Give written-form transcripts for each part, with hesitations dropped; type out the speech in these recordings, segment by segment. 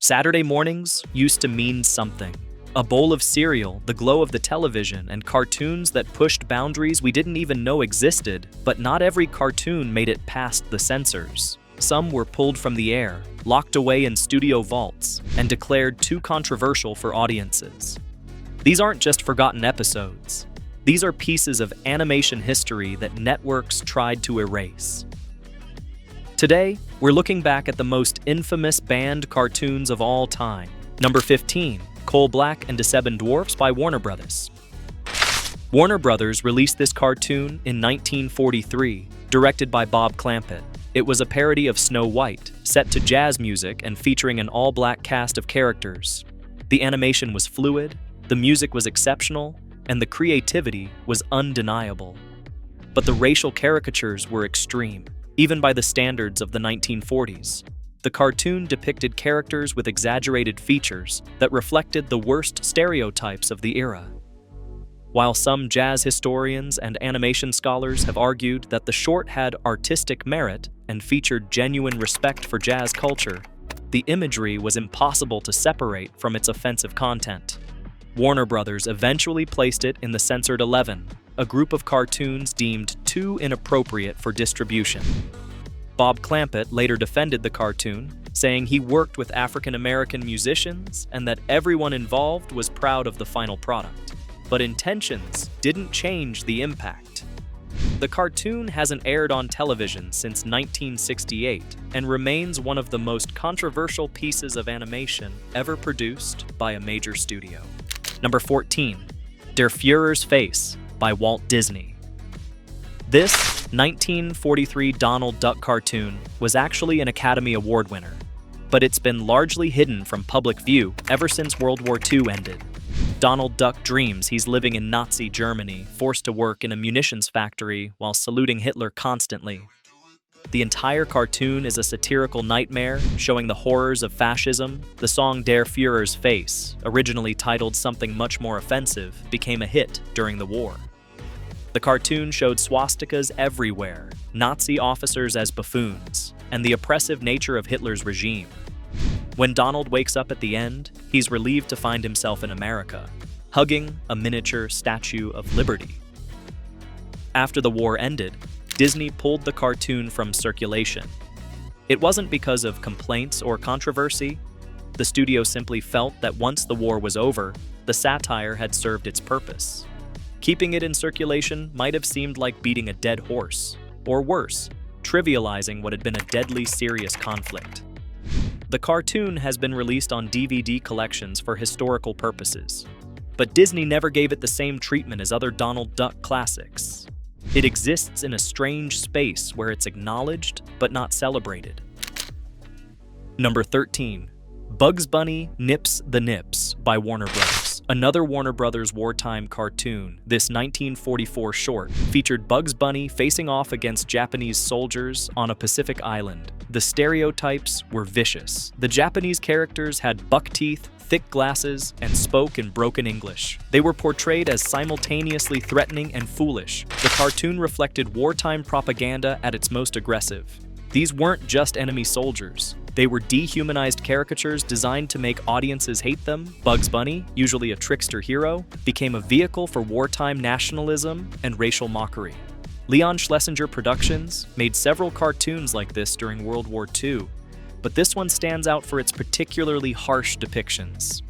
Saturday mornings used to mean something. A bowl of cereal, the glow of the television, and cartoons that pushed boundaries we didn't even know existed. But not every cartoon made it past the censors. Some were pulled from the air, locked away in studio vaults, and declared too controversial for audiences. These aren't just forgotten episodes. These are pieces of animation history that networks tried to erase. Today, we're looking back at the most infamous banned cartoons of all time. Number 15, Coal Black and the Seven Dwarfs by Warner Brothers. Warner Brothers released this cartoon in 1943, directed by Bob Clampett. It was a parody of Snow White, set to jazz music and featuring an all-black cast of characters. The animation was fluid, the music was exceptional, and the creativity was undeniable. But the racial caricatures were extreme, even by the standards of the 1940s. The cartoon depicted characters with exaggerated features that reflected the worst stereotypes of the era. While some jazz historians and animation scholars have argued that the short had artistic merit and featured genuine respect for jazz culture, the imagery was impossible to separate from its offensive content. Warner Brothers eventually placed it in the censored 11, a group of cartoons deemed too inappropriate for distribution. Bob Clampett later defended the cartoon, saying he worked with African-American musicians and that everyone involved was proud of the final product. But intentions didn't change the impact. The cartoon hasn't aired on television since 1968 and remains one of the most controversial pieces of animation ever produced by a major studio. Number 14, Der Führer's Face by Walt Disney. This 1943 Donald Duck cartoon was actually an Academy Award winner, but it's been largely hidden from public view ever since World War II ended. Donald Duck dreams he's living in Nazi Germany, forced to work in a munitions factory while saluting Hitler constantly. The entire cartoon is a satirical nightmare showing the horrors of fascism. The song Der Führer's Face, originally titled something much more offensive, became a hit during the war. The cartoon showed swastikas everywhere, Nazi officers as buffoons, and the oppressive nature of Hitler's regime. When Donald wakes up at the end, he's relieved to find himself in America, hugging a miniature Statue of Liberty. After the war ended, Disney pulled the cartoon from circulation. It wasn't because of complaints or controversy. The studio simply felt that once the war was over, the satire had served its purpose. Keeping it in circulation might have seemed like beating a dead horse, or worse, trivializing what had been a deadly serious conflict. The cartoon has been released on DVD collections for historical purposes, but Disney never gave it the same treatment as other Donald Duck classics. It exists in a strange space where it's acknowledged but not celebrated. Number 13, Bugs Bunny Nips the Nips by Warner Brothers. Another Warner Brothers wartime cartoon, this 1944 short featured Bugs Bunny facing off against Japanese soldiers on a Pacific island. The stereotypes were vicious. The Japanese characters had buck teeth, thick glasses, and spoke in broken English. They were portrayed as simultaneously threatening and foolish. The cartoon reflected wartime propaganda at its most aggressive. These weren't just enemy soldiers. They were dehumanized caricatures designed to make audiences hate them. Bugs Bunny, usually a trickster hero, became a vehicle for wartime nationalism and racial mockery. Leon Schlesinger Productions made several cartoons like this during World War II, but this one stands out for its particularly harsh depictions.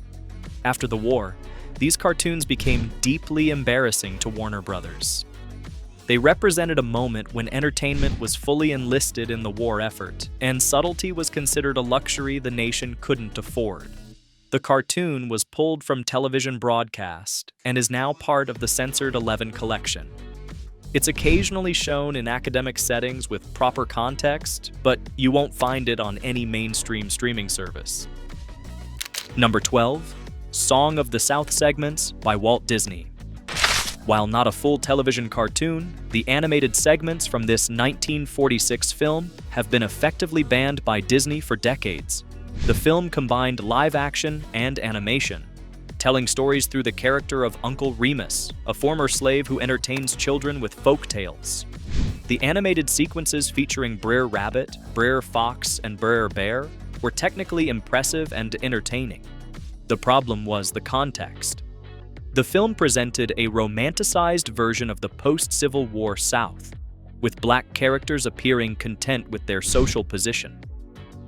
After the war, these cartoons became deeply embarrassing to Warner Brothers. They represented a moment when entertainment was fully enlisted in the war effort, and subtlety was considered a luxury the nation couldn't afford. The cartoon was pulled from television broadcast and is now part of the censored 11 collection. It's occasionally shown in academic settings with proper context, but you won't find it on any mainstream streaming service. Number 12, Song of the South segments by Walt Disney. While not a full television cartoon, the animated segments from this 1946 film have been effectively banned by Disney for decades. The film combined live action and animation, telling stories through the character of Uncle Remus, a former slave who entertains children with folk tales. The animated sequences featuring Brer Rabbit, Brer Fox, and Brer Bear were technically impressive and entertaining. The problem was the context. The film presented a romanticized version of the post-Civil War South, with black characters appearing content with their social position.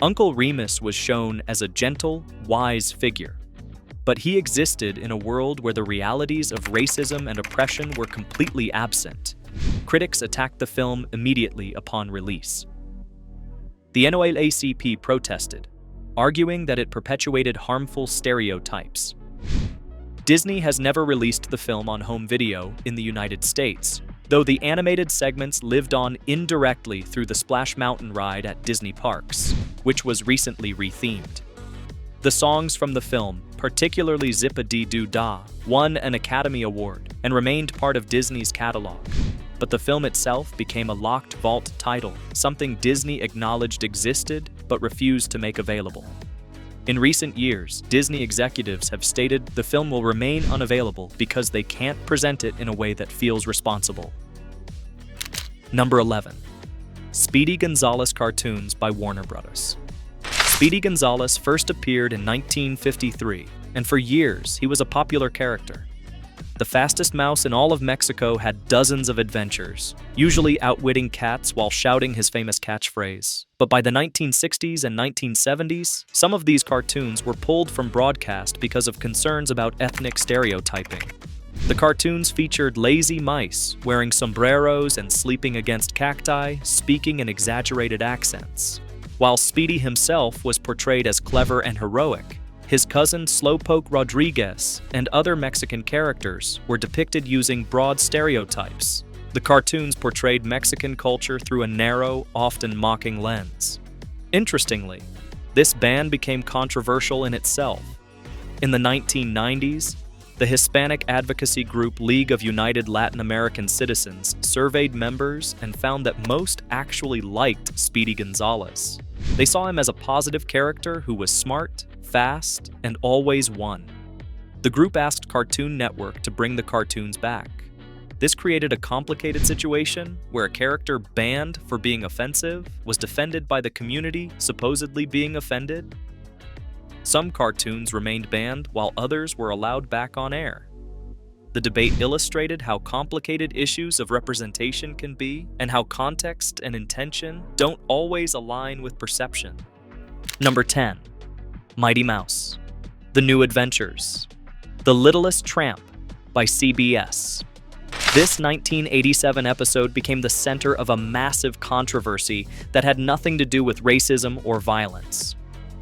Uncle Remus was shown as a gentle, wise figure, but he existed in a world where the realities of racism and oppression were completely absent. Critics attacked the film immediately upon release. The NAACP protested, arguing that it perpetuated harmful stereotypes. Disney has never released the film on home video in the United States, though the animated segments lived on indirectly through the Splash Mountain ride at Disney parks, which was recently rethemed. The songs from the film, particularly Zip-a-Dee-Doo-Dah, won an Academy Award and remained part of Disney's catalog. But the film itself became a locked vault title, something Disney acknowledged existed but refused to make available. In recent years, Disney executives have stated the film will remain unavailable because they can't present it in a way that feels responsible. Number 11. Speedy Gonzalez cartoons by Warner Bros. Speedy Gonzalez first appeared in 1953, and for years he was a popular character. The fastest mouse in all of Mexico had dozens of adventures, usually outwitting cats while shouting his famous catchphrase. But by the 1960s and 1970s, some of these cartoons were pulled from broadcast because of concerns about ethnic stereotyping. The cartoons featured lazy mice, wearing sombreros and sleeping against cacti, speaking in exaggerated accents. While Speedy himself was portrayed as clever and heroic, his cousin Slowpoke Rodriguez and other Mexican characters were depicted using broad stereotypes. The cartoons portrayed Mexican culture through a narrow, often mocking lens. Interestingly, this ban became controversial in itself. In the 1990s, the Hispanic advocacy group League of United Latin American Citizens surveyed members and found that most actually liked Speedy Gonzalez. They saw him as a positive character who was smart, fast, and always won. The group asked Cartoon Network to bring the cartoons back. This created a complicated situation where a character banned for being offensive was defended by the community supposedly being offended. Some cartoons remained banned while others were allowed back on air. The debate illustrated how complicated issues of representation can be and how context and intention don't always align with perception. Number 10. Mighty Mouse, The New Adventures, The Littlest Tramp by CBS. This 1987 episode became the center of a massive controversy that had nothing to do with racism or violence.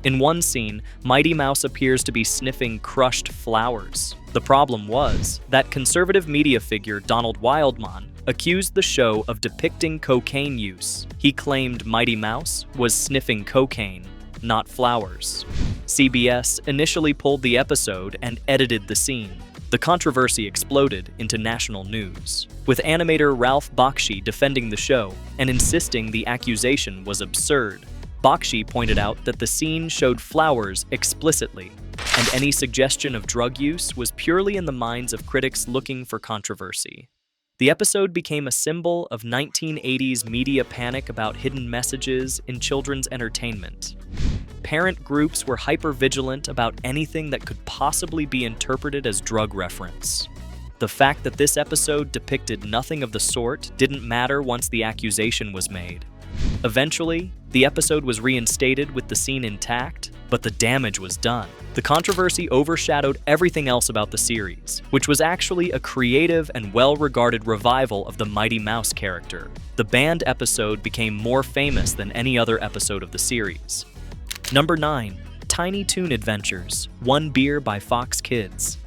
In one scene, Mighty Mouse appears to be sniffing crushed flowers. The problem was that conservative media figure Donald Wildman accused the show of depicting cocaine use. He claimed Mighty Mouse was sniffing cocaine, not flowers. CBS initially pulled the episode and edited the scene. The controversy exploded into national news, with animator Ralph Bakshi defending the show and insisting the accusation was absurd. Bakshi pointed out that the scene showed flowers explicitly, and any suggestion of drug use was purely in the minds of critics looking for controversy. The episode became a symbol of 1980s media panic about hidden messages in children's entertainment. Parent groups were hyper-vigilant about anything that could possibly be interpreted as drug reference. The fact that this episode depicted nothing of the sort didn't matter once the accusation was made. Eventually, the episode was reinstated with the scene intact, but the damage was done. The controversy overshadowed everything else about the series, which was actually a creative and well-regarded revival of the Mighty Mouse character. The banned episode became more famous than any other episode of the series. Number 9. Tiny Toon Adventures, One Beer by Fox Kids.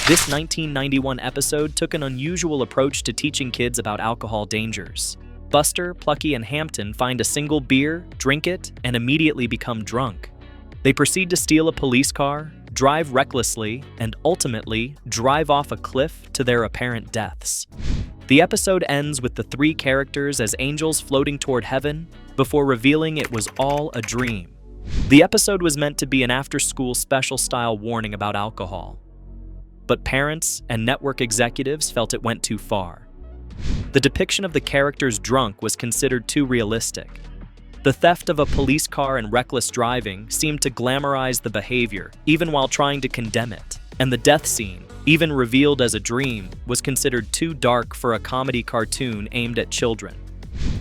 This 1991 episode took an unusual approach to teaching kids about alcohol dangers. Buster, Plucky, and Hampton find a single beer, drink it, and immediately become drunk. They proceed to steal a police car, drive recklessly, and ultimately drive off a cliff to their apparent deaths. The episode ends with the three characters as angels floating toward heaven before revealing it was all a dream. The episode was meant to be an after-school special-style warning about alcohol, but parents and network executives felt it went too far. The depiction of the characters drunk was considered too realistic. The theft of a police car and reckless driving seemed to glamorize the behavior, even while trying to condemn it. And the death scene, even revealed as a dream, was considered too dark for a comedy cartoon aimed at children.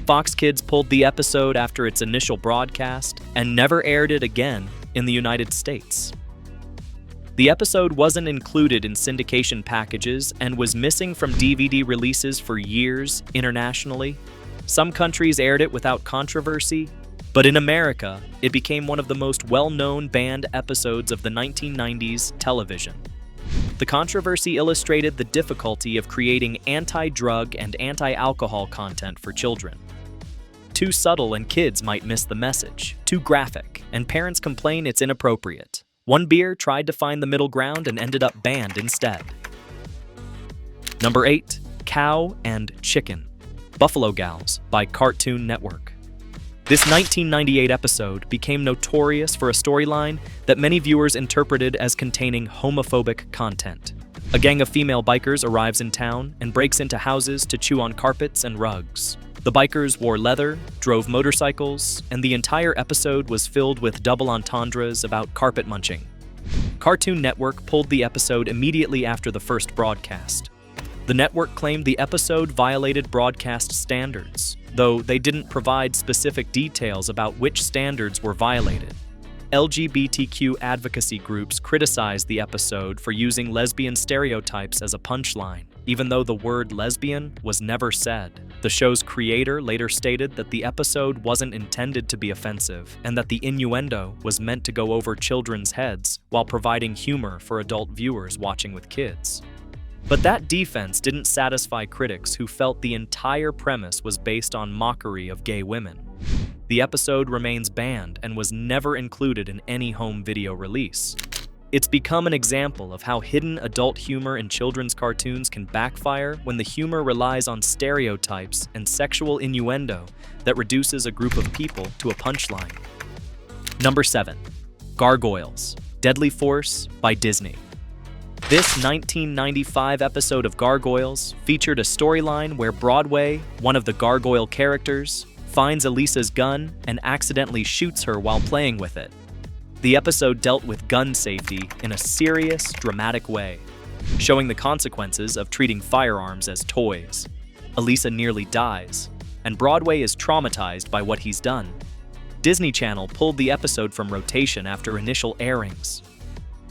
Fox Kids pulled the episode after its initial broadcast and never aired it again in the United States. The episode wasn't included in syndication packages and was missing from DVD releases for years internationally. Some countries aired it without controversy, but in America, it became one of the most well-known banned episodes of the 1990s television. The controversy illustrated the difficulty of creating anti-drug and anti-alcohol content for children. Too subtle and kids might miss the message. Too graphic, and parents complain it's inappropriate. One beer tried to find the middle ground and ended up banned instead. Number 8. Cow and Chicken. Buffalo Gals by Cartoon Network. This 1998 episode became notorious for a storyline that many viewers interpreted as containing homophobic content. A gang of female bikers arrives in town and breaks into houses to chew on carpets and rugs. The bikers wore leather, drove motorcycles, and the entire episode was filled with double entendres about carpet munching. Cartoon Network pulled the episode immediately after the first broadcast. The network claimed the episode violated broadcast standards, though they didn't provide specific details about which standards were violated. LGBTQ advocacy groups criticized the episode for using lesbian stereotypes as a punchline, even though the word lesbian was never said. The show's creator later stated that the episode wasn't intended to be offensive and that the innuendo was meant to go over children's heads while providing humor for adult viewers watching with kids. But that defense didn't satisfy critics who felt the entire premise was based on mockery of gay women. The episode remains banned and was never included in any home video release. It's become an example of how hidden adult humor in children's cartoons can backfire when the humor relies on stereotypes and sexual innuendo that reduces a group of people to a punchline. Number 7. Gargoyles. Deadly Force by Disney. This 1995 episode of Gargoyles featured a storyline where Broadway, one of the gargoyle characters, finds Elisa's gun and accidentally shoots her while playing with it. The episode dealt with gun safety in a serious, dramatic way, showing the consequences of treating firearms as toys. Elisa nearly dies, and Broadway is traumatized by what he's done. Disney Channel pulled the episode from rotation after initial airings.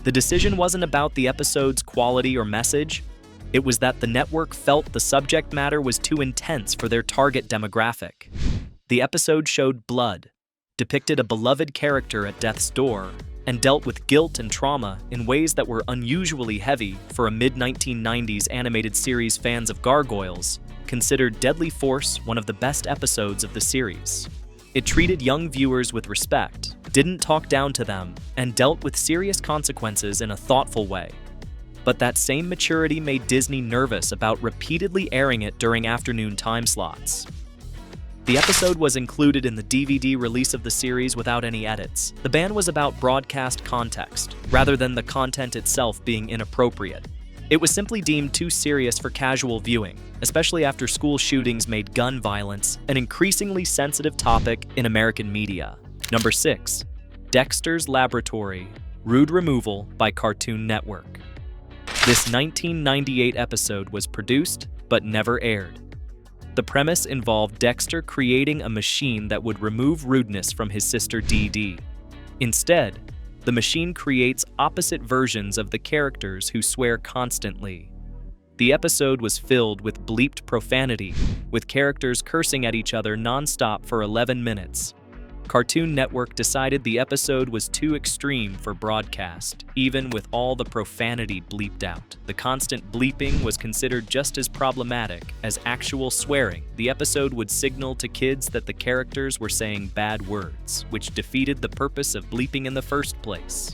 The decision wasn't about the episode's quality or message. It was that the network felt the subject matter was too intense for their target demographic. The episode showed blood, depicted a beloved character at death's door, and dealt with guilt and trauma in ways that were unusually heavy for a mid-1990s animated series. Fans of Gargoyles considered Deadly Force one of the best episodes of the series. It treated young viewers with respect, didn't talk down to them, and dealt with serious consequences in a thoughtful way. But that same maturity made Disney nervous about repeatedly airing it during afternoon time slots. The episode was included in the DVD release of the series without any edits. The ban was about broadcast context, rather than the content itself being inappropriate. It was simply deemed too serious for casual viewing, especially after school shootings made gun violence an increasingly sensitive topic in American media. Number 6. Dexter's Laboratory. Rude Removal by Cartoon Network. This 1998 episode was produced, but never aired. The premise involved Dexter creating a machine that would remove rudeness from his sister Dee Dee. Instead, the machine creates opposite versions of the characters who swear constantly. The episode was filled with bleeped profanity, with characters cursing at each other non-stop for 11 minutes. Cartoon Network decided the episode was too extreme for broadcast, even with all the profanity bleeped out. The constant bleeping was considered just as problematic as actual swearing. The episode would signal to kids that the characters were saying bad words, which defeated the purpose of bleeping in the first place.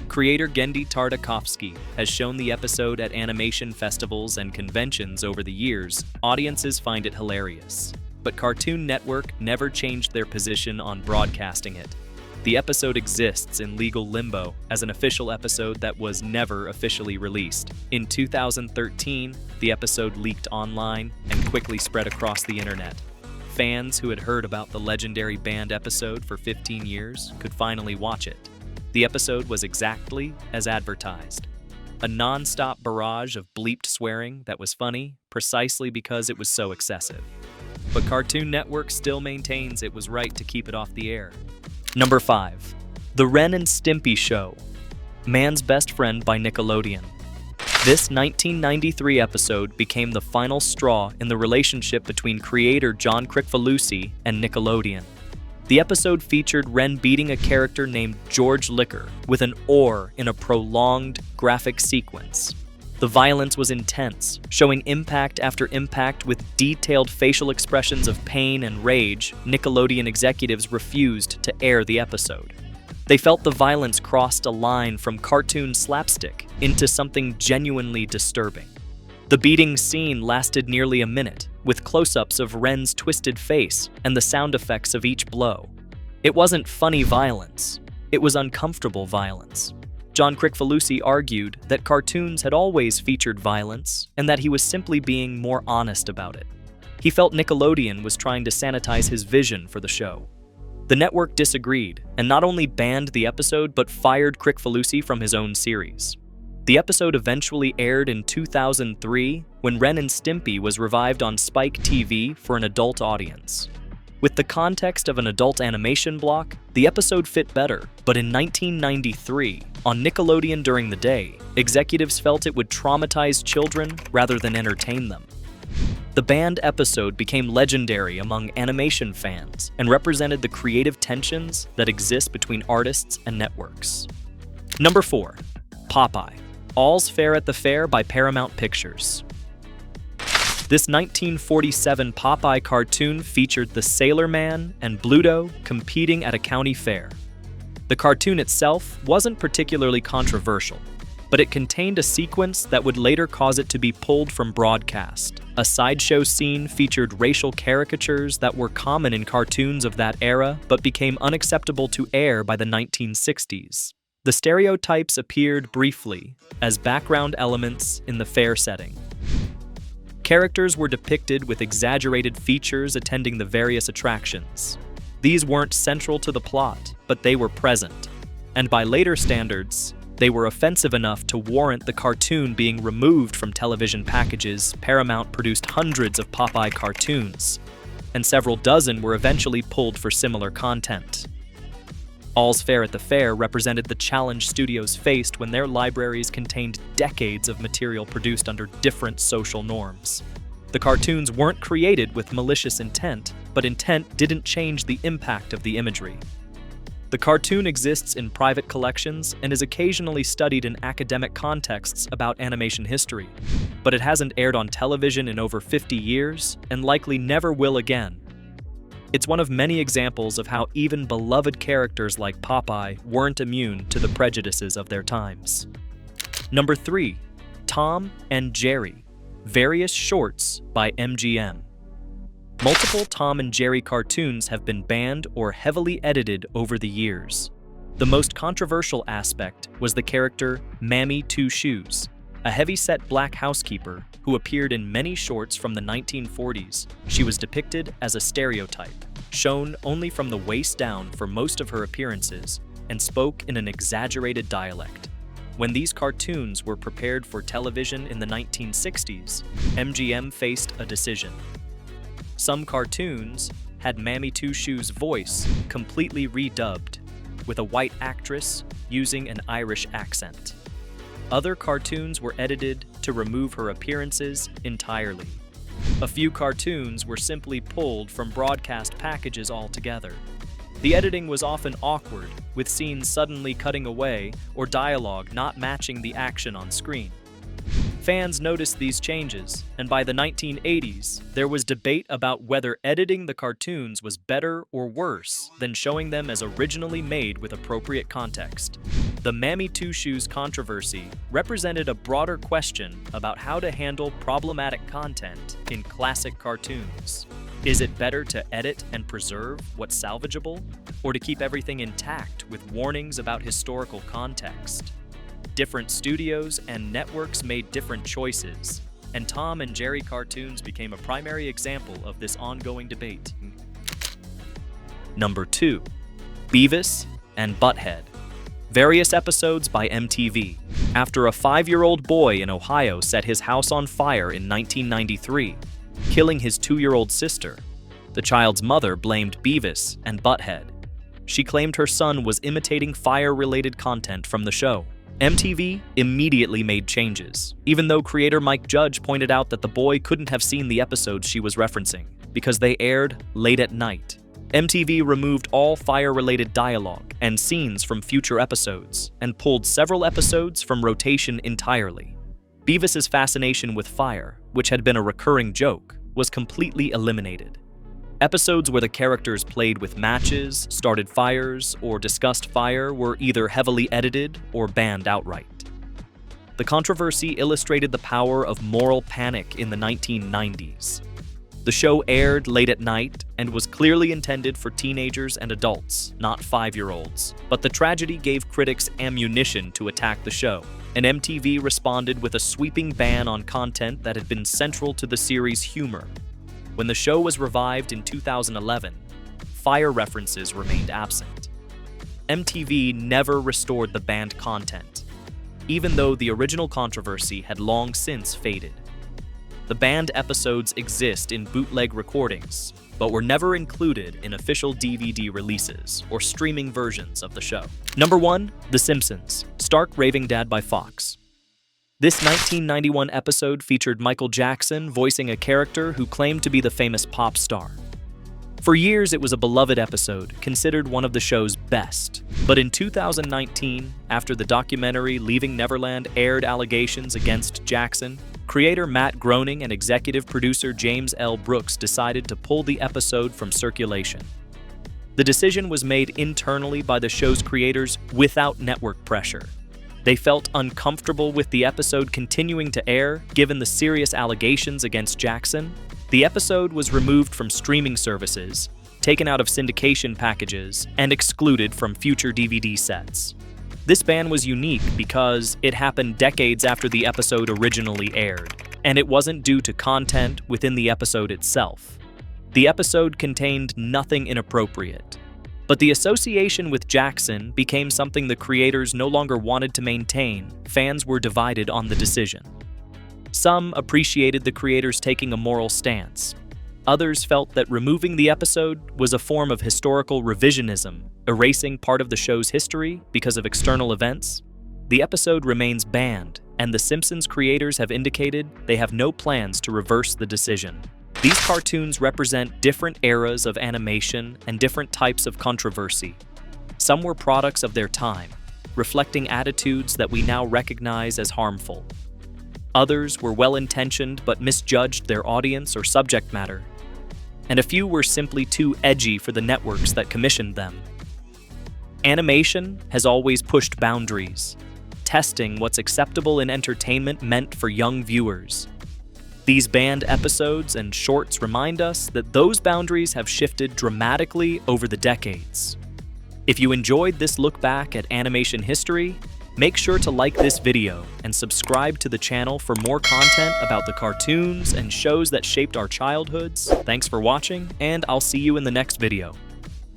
Creator Genndy Tartakovsky has shown the episode at animation festivals and conventions over the years. Audiences find it hilarious. But Cartoon Network never changed their position on broadcasting it. The episode exists in legal limbo as an official episode that was never officially released. In 2013, the episode leaked online and quickly spread across the internet. Fans who had heard about the legendary band episode for 15 years could finally watch it. The episode was exactly as advertised. A non-stop barrage of bleeped swearing that was funny precisely because it was so excessive. But Cartoon Network still maintains it was right to keep it off the air. Number 5. The Ren and Stimpy Show. Man's Best Friend by Nickelodeon. This 1993 episode became the final straw in the relationship between creator John Kricfalusi and Nickelodeon. The episode featured Ren beating a character named George Liquor with an oar in a prolonged, graphic sequence. The violence was intense, showing impact after impact with detailed facial expressions of pain and rage. Nickelodeon executives refused to air the episode. They felt the violence crossed a line from cartoon slapstick into something genuinely disturbing. The beating scene lasted nearly a minute, with close-ups of Ren's twisted face and the sound effects of each blow. It wasn't funny violence, it was uncomfortable violence. John Kricfalusi argued that cartoons had always featured violence and that he was simply being more honest about it. He felt Nickelodeon was trying to sanitize his vision for the show. The network disagreed and not only banned the episode but fired Kricfalusi from his own series. The episode eventually aired in 2003 when Ren and Stimpy was revived on Spike TV for an adult audience. With the context of an adult animation block, the episode fit better, but in 1993, on Nickelodeon during the day, executives felt it would traumatize children rather than entertain them. The banned episode became legendary among animation fans and represented the creative tensions that exist between artists and networks. Number 4. Popeye. All's Fair at the Fair by Paramount Pictures. This 1947 Popeye cartoon featured the Sailor Man and Bluto competing at a county fair. The cartoon itself wasn't particularly controversial, but it contained a sequence that would later cause it to be pulled from broadcast. A sideshow scene featured racial caricatures that were common in cartoons of that era but became unacceptable to air by the 1960s. The stereotypes appeared briefly as background elements in the fair setting. Characters were depicted with exaggerated features attending the various attractions. These weren't central to the plot, but they were present, and by later standards, they were offensive enough to warrant the cartoon being removed from television packages. Paramount produced hundreds of Popeye cartoons, and several dozen were eventually pulled for similar content. All's Fair at the Fair represented the challenge studios faced when their libraries contained decades of material produced under different social norms. The cartoons weren't created with malicious intent, but intent didn't change the impact of the imagery. The cartoon exists in private collections and is occasionally studied in academic contexts about animation history, but it hasn't aired on television in over 50 years and likely never will again. It's one of many examples of how even beloved characters like Popeye weren't immune to the prejudices of their times. Number 3. Tom and Jerry. Various Shorts by MGM. Multiple Tom and Jerry cartoons have been banned or heavily edited over the years. The most controversial aspect was the character Mammy Two Shoes, a heavy-set black housekeeper who appeared in many shorts from the 1940s. She was depicted as a stereotype, shown only from the waist down for most of her appearances, and spoke in an exaggerated dialect. When these cartoons were prepared for television in the 1960s, MGM faced a decision. Some cartoons had Mammy Two Shoes' voice completely redubbed, with a white actress using an Irish accent. Other cartoons were edited to remove her appearances entirely. A few cartoons were simply pulled from broadcast packages altogether. The editing was often awkward, with scenes suddenly cutting away or dialogue not matching the action on screen. Fans noticed these changes, and by the 1980s, there was debate about whether editing the cartoons was better or worse than showing them as originally made with appropriate context. The Mammy Two Shoes controversy represented a broader question about how to handle problematic content in classic cartoons. Is it better to edit and preserve what's salvageable, or to keep everything intact with warnings about historical context? Different studios and networks made different choices, and Tom and Jerry cartoons became a primary example of this ongoing debate. Number 2. Beavis and Butt-Head. Various episodes by MTV. After a 5-year-old boy in Ohio set his house on fire in 1993, killing his 2-year-old sister, the child's mother blamed Beavis and Butt-Head. She claimed her son was imitating fire-related content from the show. MTV immediately made changes, even though creator Mike Judge pointed out that the boy couldn't have seen the episodes she was referencing because they aired late at night. MTV removed all fire-related dialogue and scenes from future episodes and pulled several episodes from rotation entirely. Beavis's fascination with fire, which had been a recurring joke, was completely eliminated. Episodes where the characters played with matches, started fires, or discussed fire were either heavily edited or banned outright. The controversy illustrated the power of moral panic in the 1990s. The show aired late at night and was clearly intended for teenagers and adults, not 5-year-olds. But the tragedy gave critics ammunition to attack the show, and MTV responded with a sweeping ban on content that had been central to the series' humor. When the show was revived in 2011, fire references remained absent. MTV never restored the banned content, even though the original controversy had long since faded. The banned episodes exist in bootleg recordings, but were never included in official DVD releases or streaming versions of the show. Number 1. The Simpsons. Stark Raving Dad by Fox. This 1991 episode featured Michael Jackson voicing a character who claimed to be the famous pop star. For years, it was a beloved episode, considered one of the show's best. But in 2019, after the documentary Leaving Neverland aired allegations against Jackson, creator Matt Groening and executive producer James L. Brooks decided to pull the episode from circulation. The decision was made internally by the show's creators without network pressure. They felt uncomfortable with the episode continuing to air, given the serious allegations against Jackson. The episode was removed from streaming services, taken out of syndication packages, and excluded from future DVD sets. This ban was unique because it happened decades after the episode originally aired, and it wasn't due to content within the episode itself. The episode contained nothing inappropriate, but the association with Jackson became something the creators no longer wanted to maintain. Fans were divided on the decision. Some appreciated the creators taking a moral stance. Others felt that removing the episode was a form of historical revisionism, erasing part of the show's history because of external events. The episode remains banned, and the Simpsons creators have indicated they have no plans to reverse the decision. These cartoons represent different eras of animation and different types of controversy. Some were products of their time, reflecting attitudes that we now recognize as harmful. Others were well-intentioned but misjudged their audience or subject matter. And a few were simply too edgy for the networks that commissioned them. Animation has always pushed boundaries, testing what's acceptable in entertainment meant for young viewers. These banned episodes and shorts remind us that those boundaries have shifted dramatically over the decades. If you enjoyed this look back at animation history, make sure to like this video and subscribe to the channel for more content about the cartoons and shows that shaped our childhoods. Thanks for watching, and I'll see you in the next video.